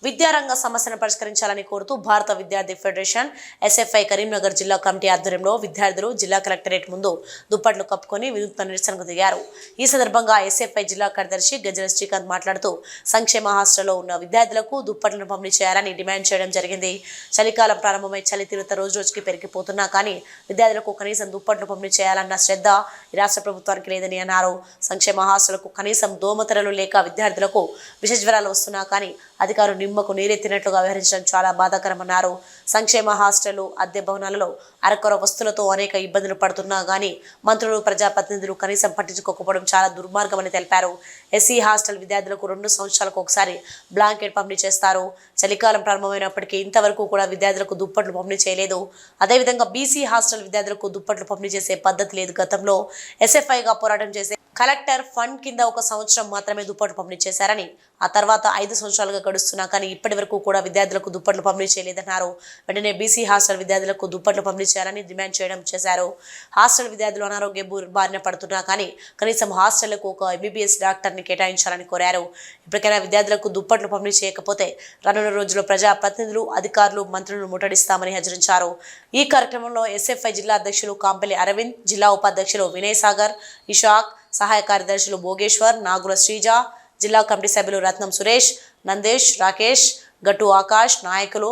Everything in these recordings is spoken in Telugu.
విద్యారంగ సమస్యను పరిష్కరించాలని కోరుతూ భారత విద్యార్థి ఫెడరేషన్ ఎస్ఎఫ్ఐ కరీంనగర్ జిల్లా కమిటీ ఆధ్వర్యంలో విద్యార్థులు జిల్లా కలెక్టరేట్ ముందు దుప్పట్లు కప్పుకొని వినూత్న నిరసనకు దిగారు। ఈ సందర్భంగా ఎస్ఎఫ్ఐ జిల్లా కార్యదర్శి గజ్జల శ్రీకాంత్ మాట్లాడుతూ సంక్షేమ హాస్టల్లో ఉన్న విద్యార్థులకు దుప్పట్లను పంపిణీ చేయాలని డిమాండ్ చేయడం జరిగింది। చలికాలం ప్రారంభమై చలి తీవ్రత రోజురోజుకి పెరిగిపోతున్నా కానీ విద్యార్థులకు కనీసం దుప్పట్లు పంపిణీ చేయాలన్న శ్రద్ధ ఈ రాష్ట్ర ప్రభుత్వానికి లేదని అన్నారు। సంక్షేమ హాస్టళ్లకు కనీసం దోమతెరలు లేక విద్యార్థులకు విష జ్వరాలు వస్తున్నా కానీ అధికారులు నిమ్మకు నీరెత్తినట్లుగా వ్యవహరించడం చాలా బాధాకరమన్నారు। సంక్షేమ హాస్టళ్లు అద్దె భవనాలలో అరకొర వస్తువులతో అనేక ఇబ్బందులు పడుతున్నా గానీ మంత్రులు ప్రజాప్రతినిధులు కనీసం పట్టించుకోకపోవడం చాలా దుర్మార్గమని తెలిపారు। ఎస్సీ హాస్టల్ విద్యార్థులకు 2 సంవత్సరాలకు ఒకసారి బ్లాంకెట్ పంపిణీ చేస్తారు। చలికాలం ప్రారంభమైనప్పటికీ ఇంతవరకు కూడా విద్యార్థులకు దుప్పట్లు పంపిణీ చేయలేదు। అదేవిధంగా బీసీ హాస్టల్ విద్యార్థులకు దుప్పట్లు పంపిణీ చేసే పద్ధతి లేదు। గతంలో ఎస్ఎఫ్ఐగా పోరాటం చేసే కలెక్టర్ ఫండ్ కింద 1 సంవత్సరం మాత్రమే దుప్పట్లు పంపిణీ చేశారని, ఆ తర్వాత 5 సంవత్సరాలుగా గడుస్తున్నా కానీ ఇప్పటి వరకు కూడా విద్యార్థులకు దుప్పట్లు పంపిణీ చేయలేదన్నారు। వెంటనే బీసీ హాస్టల్ విద్యార్థులకు దుప్పట్లు పంపిణీ చేయాలని డిమాండ్ చేయడం చేశారు। హాస్టల్ విద్యార్థులు అనారోగ్య బారిన పడుతున్నా కానీ కనీసం హాస్టళ్లకు ఒక ఎంబీబీఎస్ డాక్టర్ని కేటాయించాలని కోరారు। ఇప్పటికైనా విద్యార్థులకు దుప్పట్లు పంపిణీ చేయకపోతే రానున్న రోజుల్లో ప్రజాప్రతినిధులు అధికారులు మంత్రులను ముట్టడిస్తామని హెచ్చరించారు। ఈ కార్యక్రమంలో ఎస్ఎఫ్ఐ జిల్లా అధ్యక్షులు కాంపల్లి అరవింద్, జిల్లా ఉపాధ్యక్షులు వినయ్ సాగర్, ఇషాక్, సహాయ కార్యదర్శులు భోగేశ్వర్, నాగుల శ్రీజ, జిల్లా కమిటీ సభ్యులు రత్నం సురేష్, నందేష్, రాకేష్, గట్టు ఆకాష్, నాయకులు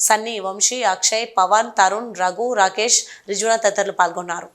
సన్నీ, వంశీ, అక్షయ్, పవన్, తరుణ్, రఘు, రాకేష్, రిజునా తదితరులు పాల్గొన్నారు।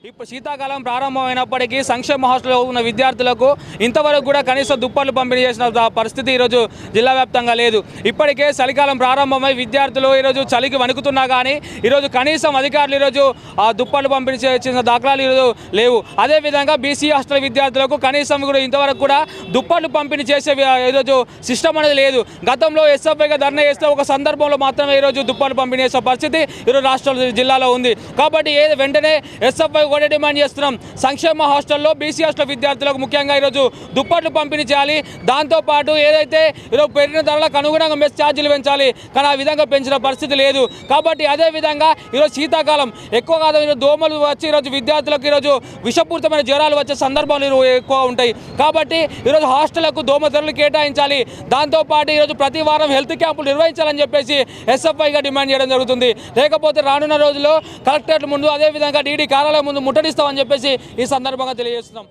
ఇప్పుడు శీతాకాలం ప్రారంభమైనప్పటికీ సంక్షేమ హాస్టల్లో ఉన్న విద్యార్థులకు ఇంతవరకు కూడా కనీసం దుప్పట్లు పంపిణీ చేసిన పరిస్థితి ఈరోజు జిల్లా వ్యాప్తంగా లేదు। ఇప్పటికే చలికాలం ప్రారంభమై విద్యార్థులు ఈరోజు చలికి వణుకుతున్నా కానీ ఈరోజు కనీసం అధికారులు ఈరోజు ఆ దుప్పట్లు పంపిణీ చేసిన దాఖలాలు ఈరోజు లేవు। అదేవిధంగా బీసీ హాస్టల్ విద్యార్థులకు కనీసం కూడా ఇంతవరకు కూడా దుప్పట్లు పంపిణీ చేసే ఈరోజు సిస్టమ్ అనేది లేదు। గతంలో ఎస్ఎఫ్ఐగా ధర్నా చేస్తే ఒక సందర్భంలో మాత్రమే ఈరోజు దుప్పట్లు పంపిణీ చేసే పరిస్థితి ఈరోజు రాష్ట్ర జిల్లాలో ఉంది। కాబట్టి వెంటనే ఎస్ఎఫ్ఐ కూడా డిమాండ్ చేస్తున్నాం, సంక్షేమ హాస్టల్లో బీసీ హాస్టల్ విద్యార్థులకు ముఖ్యంగా ఈరోజు దుప్పట్లు పంపిణీ చేయాలి। దాంతోపాటు ఏదైతే ఈరోజు పెరిగిన ధరలకు అనుగుణంగా మెస్ ఛార్జీలు పెంచాలి, కానీ ఆ విధంగా పెంచిన పరిస్థితి లేదు। కాబట్టి అదేవిధంగా ఈరోజు శీతాకాలం ఎక్కువ కాదు, ఈరోజు దోమలు వచ్చి ఈరోజు విద్యార్థులకు ఈరోజు విషపూరితమైన జ్వరాలు వచ్చే సందర్భాలు ఎక్కువ ఉంటాయి। కాబట్టి ఈరోజు హాస్టళ్లకు దోమ ధరలు కేటాయించాలి, దాంతోపాటు ఈరోజు ప్రతి వారం హెల్త్ క్యాంపులు నిర్వహించాలని చెప్పేసి ఎస్ఎఫ్ఐగా డిమాండ్ చేయడం జరుగుతుంది। లేకపోతే రానున్న రోజుల్లో కలెక్టరేట్ ముందు అదేవిధంగా డీడీ కార్యాలయం ముందు ముట్టడిస్తామని చెప్పేసి ఈ సందర్భంగా తెలియజేస్తున్నాం।